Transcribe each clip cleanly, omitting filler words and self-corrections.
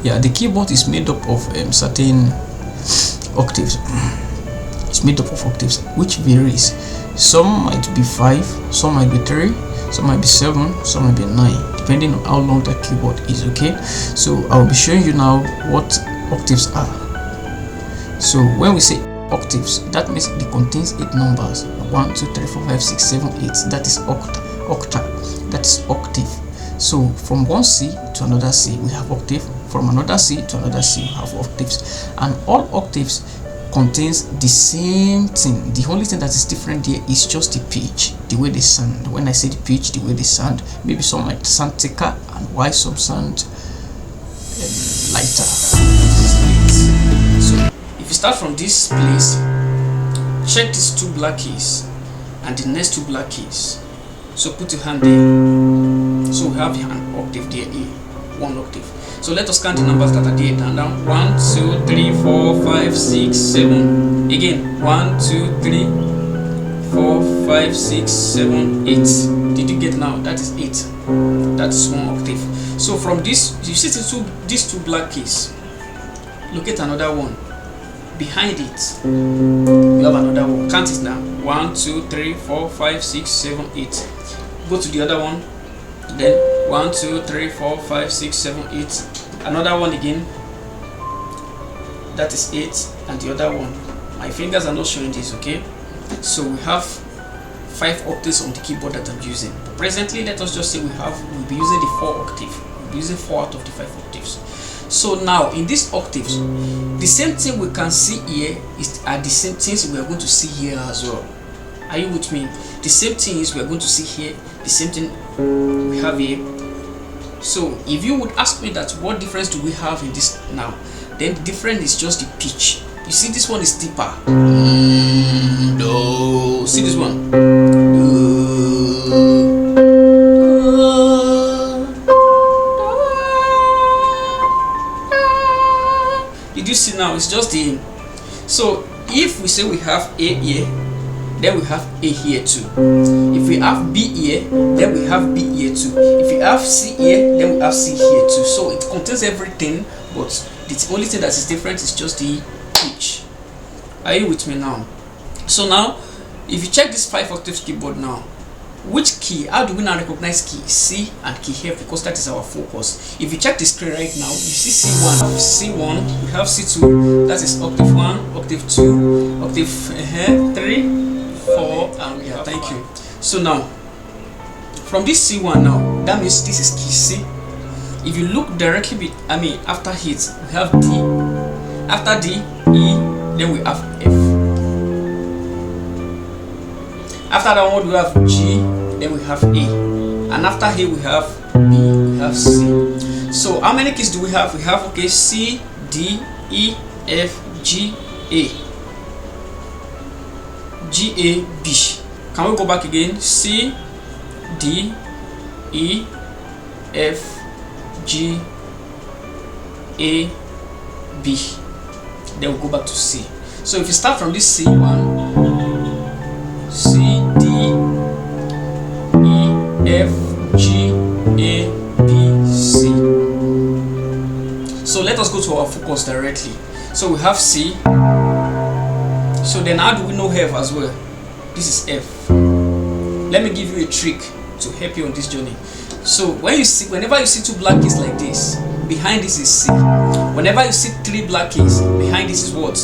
Yeah, the keyboard is made up of certain octaves. It's made up of octaves which varies. Some might be 5, some might be 3, some might be 7, some might be 9, depending on how long the keyboard is. Okay, so I'll be showing you now what octaves are. So when we say octaves, that means it contains 8 numbers: 1, 2, 3, 4, 5, 6, 7, 8. That is octa. That is octave. So from one C to another C we have octave. From another C to another C we have octaves, and all octaves contains the same thing. The only thing that is different here is just the pitch, the way they sound. When I say the pitch, the way they sound, maybe some might sound thicker and why some sound lighter. So if you start from this place, check these 2 black keys and the next 2 black keys. So put your hand there. So we have an octave there, A, 1 octave. So let us count the numbers that are there. Down 1, 2, 3, 4, 5, 6, 7. Again, 1, 2, 3, 4, 5, 6, 7, 8. Did you get now? That is 8. That's 1 octave. So from this, you see these 2 black keys. Look at another one. Behind it, you have another one. Count it now. 1, 2, 3, 4, 5, 6, 7, 8. Go to the other one. Then 1, 2, 3, 4, 5, 6, 7, 8. Another one again. That is 8, and the other one. My fingers are not showing this, okay? So we have 5 octaves on the keyboard that I'm using. But presently, let us just say we'll be using the 4 octave. We'll be using 4 out of the 5 octaves. So now in these octaves, the same thing we can see here are the same things we are going to see here as well. Are you with me? The same things we are going to see here, the same thing we have here. So if you would ask me that what difference do we have in this now, then the difference is just the pitch. You see this one is deeper. Do. See this one. Did you see now? It's just the. So if we say we have A here, then we have A here too. If we have B here, then we have B here too. If we have C here, then we have C here too. So it contains everything, but the only thing that is different is just the pitch. Are you with me now? So now, if you check this 5 octaves keyboard now, which key? How do we now recognize key C and key F? Because that is our focus. If you check the screen right now, you see C1. C1, we have C2. That is octave 1, octave 2, octave 3, 4, and yeah, thank you. So now, from this C1 now, that means this is key C. If you look directly, after it, we have D. After D, E, then we have F. After that one, we have G, then we have A. And after here, we have B, we have C. So how many keys do we have? We have, okay, C, D, E, F, G, A. G, A, B. Can we go back again? C, D, E, F, G, A, B. Then we'll go back to C. So if you start from this C1, C, D, E, F, G, A, B, C. So let us go to our focus directly. So we have C. So then how do we know F as well? This is F. Let me give you a trick to help you on this journey. So whenever you see 2 black keys like this, behind this is C. Whenever you see 3 black keys, behind this is what?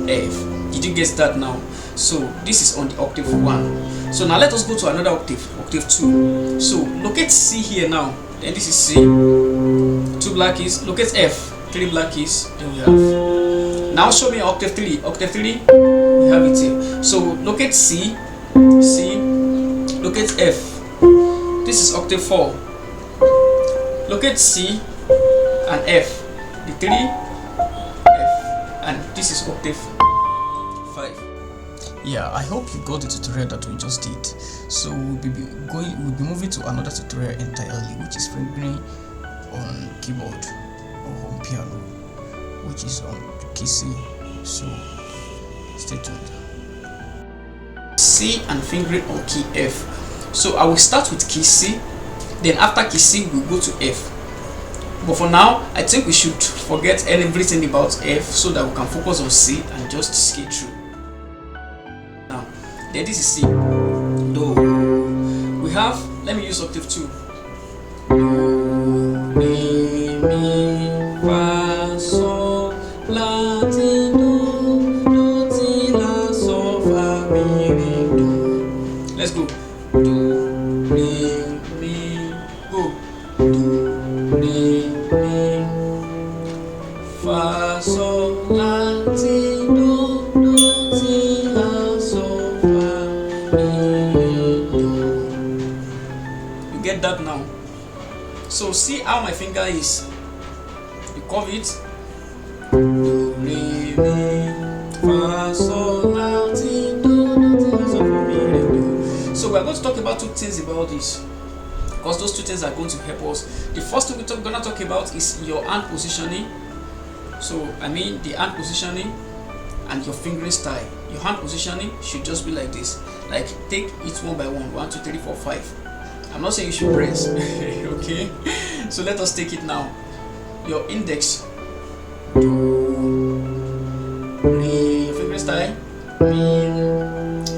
F. Did you get that now? So this is on the octave 1. So now let us go to another octave, octave 2. So locate C here now. Then this is C. 2 black keys. Locate F. 3 black keys. Then we have. Now show me octave 3. Octave 3. We have it here. So locate C. C. Locate F. This is octave 4. Locate C and F. The 3, F, and this is octave 5. Yeah, I hope you got the tutorial that we just did. So we'll be moving to another tutorial entirely, which is fingering on keyboard or on piano, which is on key C. So stay tuned. C and fingering on key F. So I will start with key C, then after key C we'll go to F. But for now, I think we should forget everything about F so that we can focus on C and just skate through. Now, then this is C. Do. We have, let me use octave 2. Do, re, mi, fa, sol, la, ti, do, ti, la, sol, fa, mi, re, do. Let's go. Do, re, mi, go. Do, re, mi, fa, sol, la, ti, do, ti, la, sol, fa, mi, re, do. You get that now? So see how my finger is. You curve it. Do, re, mi, fa, sol, la, ti, do, ti, la, sol, fa, mi, re, do. So we're going to talk about two things about this, because those two things are going to help us. The first thing we're going to talk about is your hand positioning. So I mean the hand positioning and your fingering style. Your hand positioning should just be like this. Like take it one by one. 1, 2, 3, 4, 5. I'm not saying you should press. Okay. So let us take it now. Your index. Do, re, your fingering style. Mi.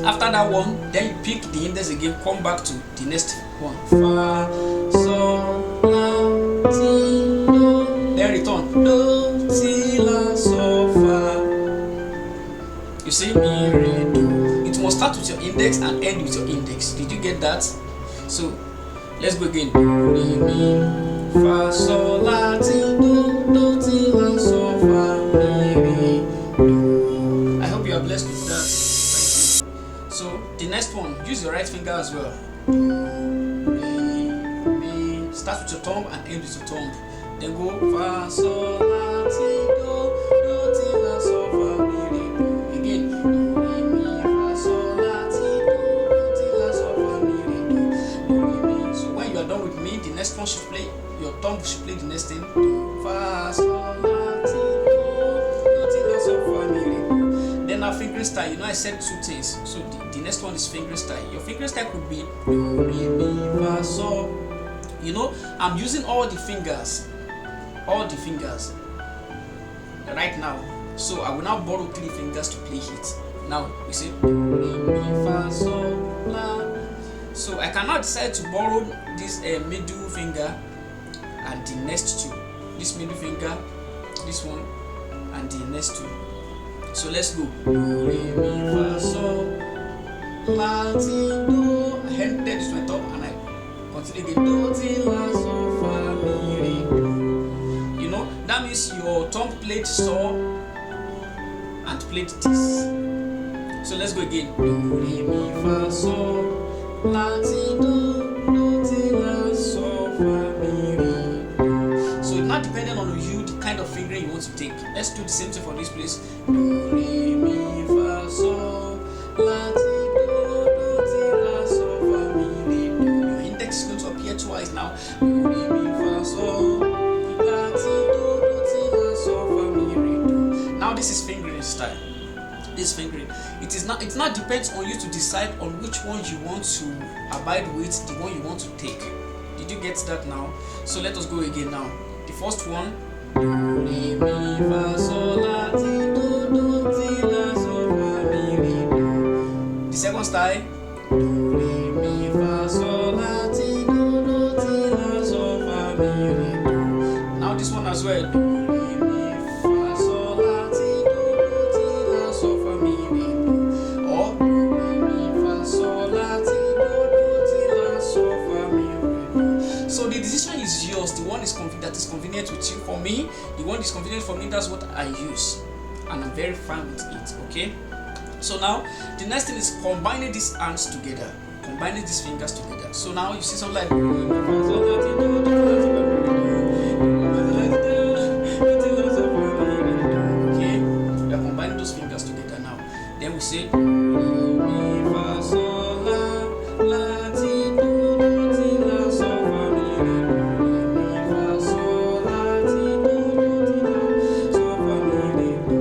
After that one, then you pick the index again, come back to the next one. Fa, sol, la, ti, do. Then return. Do, ti, la, sol, fa. You see, mi, re, do. It must start with your index and end with your index. Did you get that? So let's go again. Do, re, mi, fa, sol, la, ti, do, ti, la, sol, fa, mi, re, do. I hope you are blessed with that. So the next one, use your right finger as well. Do, re, mi. Start with your thumb and end with your thumb. Then go fa, sol, la, ti, do, ti, la, sol, fa, mi, re, do. Again. Do, re, mi, fa, sol, la, ti, do, ti, la, sol, fa, mi, re, do. Do, re, mi. So when you are done with me, the next one should play. Your thumb should play the next thing. Do, fa, sol, la, ti, do, ti, la, sol, fa, mi, re, do. Then our fingering style. You know I said two things. So the next one is fingering style. Your fingering style could be do, re, mi, fa, sol. You know, I'm using all the fingers right now. So I will now borrow 3 fingers to play it. Now you say do, re, mi, fa, sol, la. So I can now decide to borrow this middle finger and the next 2. This middle finger, this one, and the next 2. So let's go. Do, re, mi, fa, sol, la, ti, do. I ended this to my top and I continue again. Do, ti, la, sol, fa, mi, re, do. You know, that means your thumb played sol and played this. So let's go again. Do, re, mi, fa, sol, la, ti, do, ti, la, sol, fa, mi, re, do. So it's not dependent on you, the kind of fingering you want to take. Let's do the same thing for this place. Do, re, mi, fa, sol, la, ti, do, ti, la, sol, fa, mi, re, do. Your index is going to appear twice now. Do, re, mi, fa, sol, la, ti, do, ti, la, sol, fa, mi, re, do. Now this is fingering style. This fingering. It not depends on you to decide on which one you want to abide with, the one you want to take. Did you get that now? So let us go again now. The first one. Do, re, mi, fa, sol, la, ti, do, ti, la, sol, fa, mi, re, do. The second style. Do, re, mi, fa, sol, la, ti, do, ti, la, sol, fa, mi, re, do. Now this one as well. Do, re, mi, fa, sol, la, ti, do, ti, la, sol, fa, mi, re, do. Or do, re, mi, fa, sol, la, ti, do, ti, la, sol, fa, mi, re, do. So the decision is yours. The one that is convenient with you. For me, the one that is convenient for me, that's what I use, and I'm very fine with it. Okay. So now the next thing is combining these hands together, combining these fingers together. So now you see something like okay, we are combining those fingers together now. Then we say mi, fa, sol, la, ti, do, ti, la, sol, fa, mi, re, do. Mi, fa, sol, la, ti, do, ti, la, sol, fa, mi, re, do.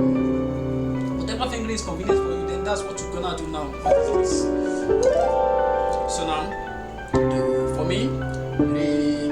Whatever finger is convenient for you, then that's what you're gonna do now. So now, do for me, re,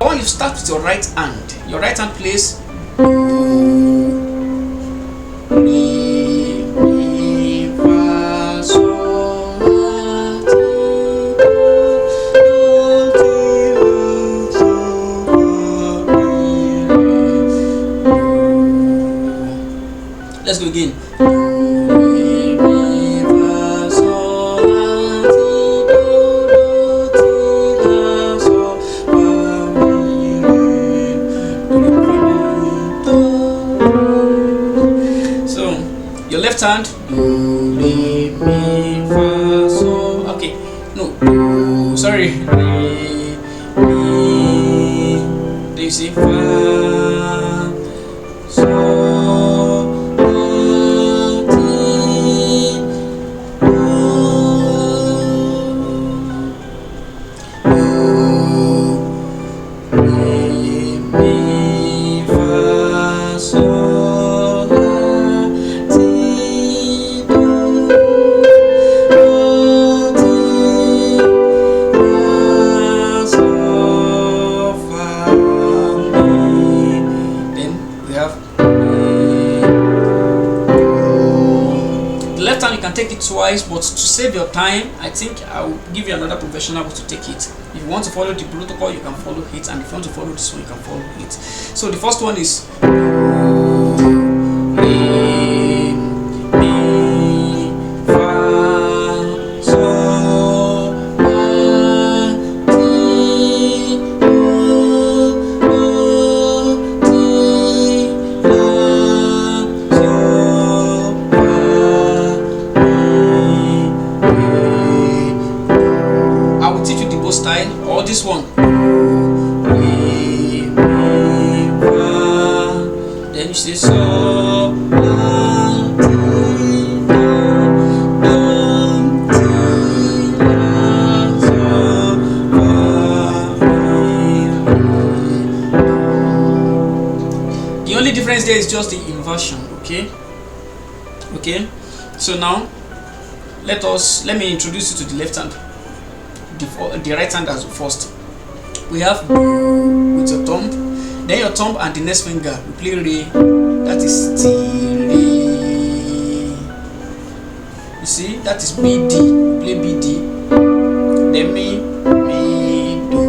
I want you to start with your right hand. Your right hand plays let's go again. So your left hand, do, re, mi, fa, so. Okay, no, do, sorry, re, mi. Do you see? Fa, so. You can take it twice, but to save your time, I think I will give you another professional way to take it. If you want to follow the protocol, you can follow it, and if you want to follow this one, you can follow it. So the first one is re, mi, fa, so, la, ti, do, ti, la, so, I will teach you the bow style or this one. Re, mi, fa. Then you say so, la, ti, do, ti, la, so, fa, mi, re. The only difference there is just the inversion. Okay. So now let me introduce you to the left hand. The right hand as first. We have with your thumb, then your thumb and the next finger we play re. That is ti, re. You see, that is BD. We play BD. Then mi, do,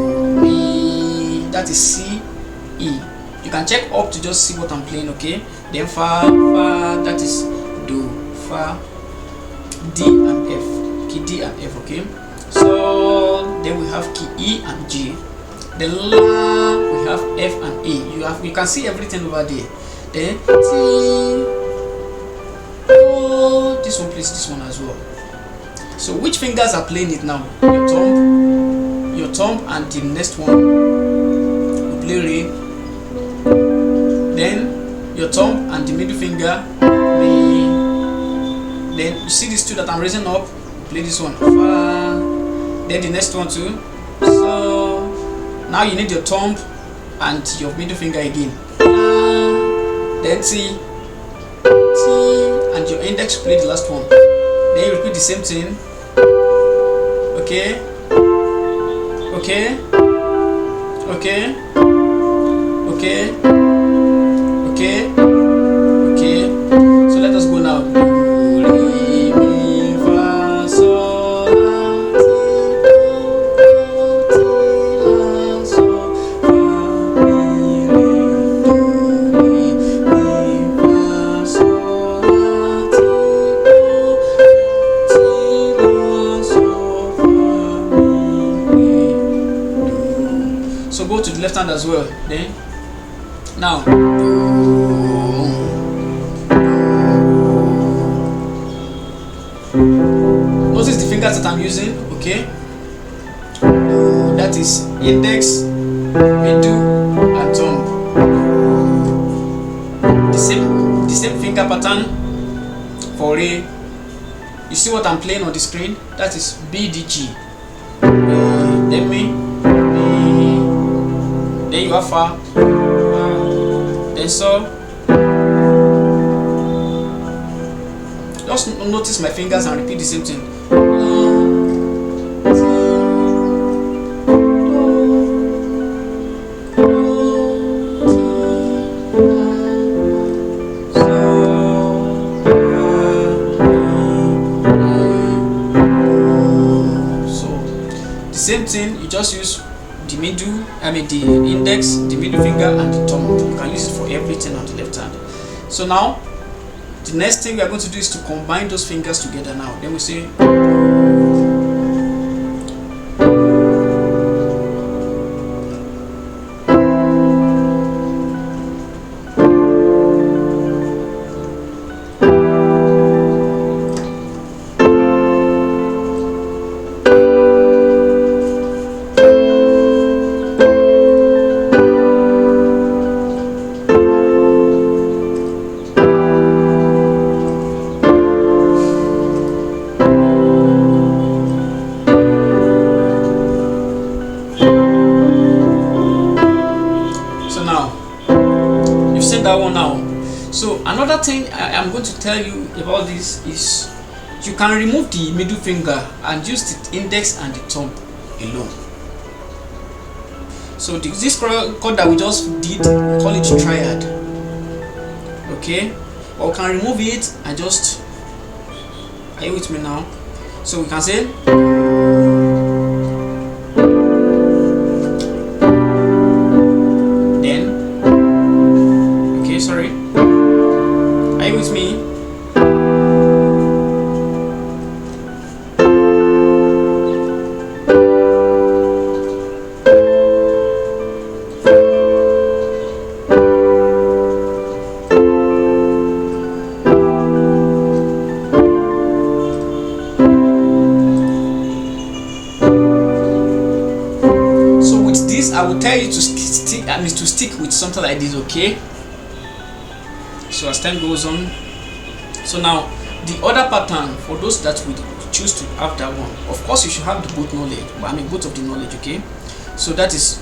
mi. That is C, E. You can check up to just see what I'm playing. Okay. Then fa, that is do, fa, D and F. Key D and F. Okay. So then we have key E and G. Then La, we have F and A. You can see everything over there. Then T, O. This one plays this one as well. So which fingers are playing it now? Your thumb, and the next one we play Re. Then your thumb and the middle finger Mi. Then you see these two that I'm raising up. Play this one Fa. Then the next one too. So now you need your thumb and your middle finger again. Then T, and your index play the last one. Then you repeat the same thing. Okay. So let us go now. Re, mi, fa, sol, la, ti, do, ti, la, so, fa, mi, re, do, mi, fa, sol, la, ti, la, so, fa, mi, re, do. So go to the left hand as well. Then now fingers that I'm using, okay, that is index, middle, and thumb. The same finger pattern for A. You see what I'm playing on the screen? That is B, D, G. Then me, then you have Fa, then So. Just notice my fingers and repeat the same thing. Same thing, you just use the middle, the index, the middle finger, and the thumb. You can use it for everything on the left hand. So now, the next thing we are going to do is to combine those fingers together now. Then we say, that one now. So another thing I'm going to tell you about this is you can remove the middle finger and use the index and the thumb alone. So this chord that we just did, we call it triad. Okay, or we can remove it and just, are you with me now? So we can say, sorry, are you with me? So with this, I will tell you to stick with something like this, okay? So as time goes on, so now the other pattern for those that would choose to have that one, of course you should have the both knowledge, both of the knowledge, okay? So that is